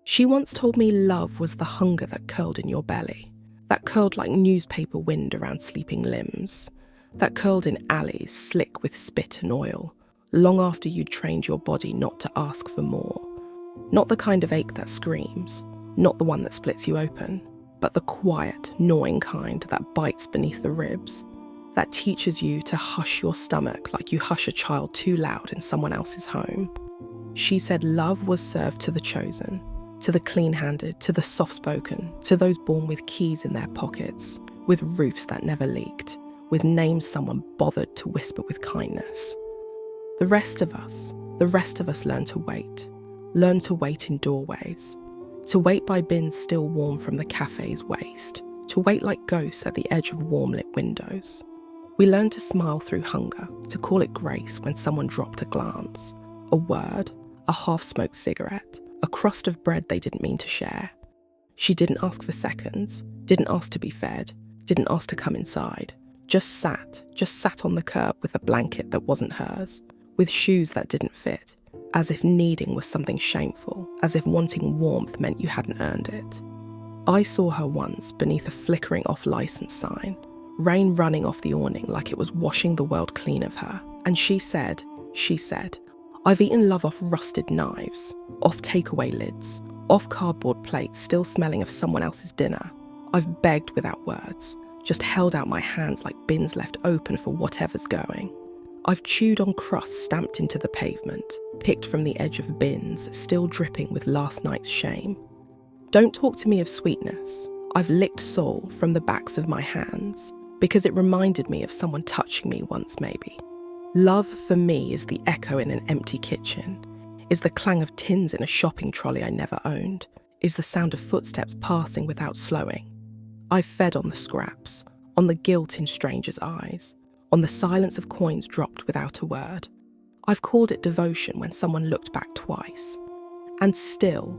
She once told me love was the hunger that curled in your belly, that curled like newspaper wind around sleeping limbs, that curled in alleys slick with spit and oil, long after you'd trained your body not to ask for more. Not the kind of ache that screams, not the one that splits you open, but the quiet, gnawing kind that bites beneath the ribs, that teaches you to hush your stomach like you hush a child too loud in someone else's home. She said love was served to the chosen, to the clean-handed, to the soft-spoken, to those born with keys in their pockets, with roofs that never leaked, with names someone bothered to whisper with kindness. The rest of us learn to wait in doorways, to wait by bins still warm from the cafe's waste, to wait like ghosts at the edge of warm-lit windows. We learn to smile through hunger, to call it grace when someone dropped a glance, a word, a half-smoked cigarette, a crust of bread they didn't mean to share. She didn't ask for seconds, didn't ask to be fed, didn't ask to come inside, just sat on the curb with a blanket that wasn't hers, with shoes that didn't fit, as if needing was something shameful, as if wanting warmth meant you hadn't earned it. I saw her once beneath a flickering off-license sign, rain running off the awning like it was washing the world clean of her, and she said, I've eaten love off rusted knives, off takeaway lids, off cardboard plates still smelling of someone else's dinner. I've begged without words, just held out my hands like bins left open for whatever's going. I've chewed on crusts stamped into the pavement, picked from the edge of bins, still dripping with last night's shame. Don't talk to me of sweetness. I've licked soul from the backs of my hands, because it reminded me of someone touching me once maybe. Love for me is the echo in an empty kitchen, is the clang of tins in a shopping trolley I never owned, is the sound of footsteps passing without slowing. I've fed on the scraps, on the guilt in strangers' eyes, on the silence of coins dropped without a word. I've called it devotion when someone looked back twice. And still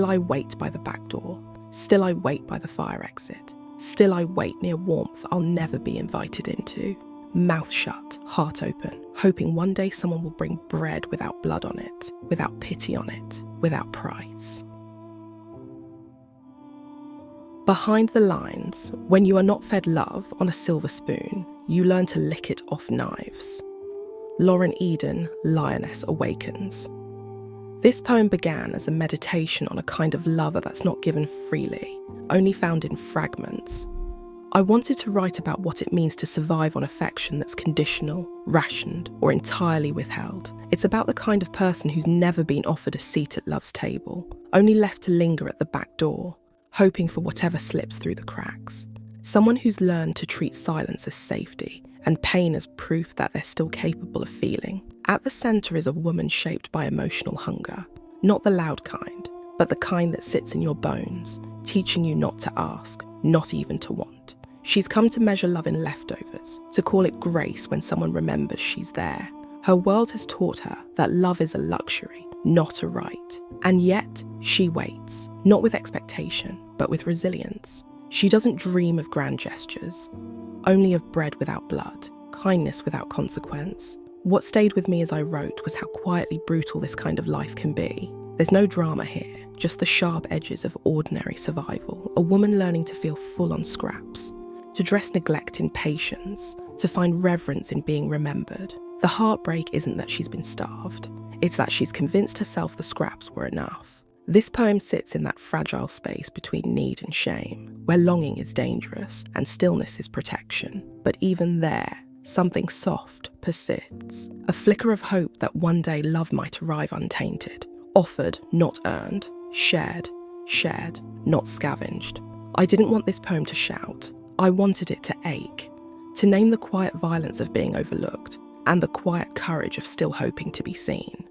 I wait by the back door, still I wait by the fire exit, still I wait near warmth I'll never be invited into. Mouth shut, heart open, hoping one day someone will bring bread without blood on it, without pity on it, without price. Behind the lines, when you are not fed love on a silver spoon, you learn to lick it off knives. Lauren Eden, Lioness Awakens. This poem began as a meditation on a kind of lover that's not given freely, only found in fragments. I wanted to write about what it means to survive on affection that's conditional, rationed, or entirely withheld. It's about the kind of person who's never been offered a seat at love's table, only left to linger at the back door, hoping for whatever slips through the cracks. Someone who's learned to treat silence as safety and pain as proof that they're still capable of feeling. At the centre is a woman shaped by emotional hunger, not the loud kind, but the kind that sits in your bones, teaching you not to ask, not even to want. She's come to measure love in leftovers, to call it grace when someone remembers she's there. Her world has taught her that love is a luxury, not a right. And yet, she waits, not with expectation, but with resilience. She doesn't dream of grand gestures, only of bread without blood, kindness without consequence. What stayed with me as I wrote was how quietly brutal this kind of life can be. There's no drama here, just the sharp edges of ordinary survival, a woman learning to feel full on scraps, to dress neglect in patience, to find reverence in being remembered. The heartbreak isn't that she's been starved, it's that she's convinced herself the scraps were enough. This poem sits in that fragile space between need and shame, where longing is dangerous and stillness is protection. But even there, something soft persists, a flicker of hope that one day love might arrive untainted, offered, not earned, shared, not scavenged. I didn't want this poem to shout. I wanted it to ache, to name the quiet violence of being overlooked and the quiet courage of still hoping to be seen.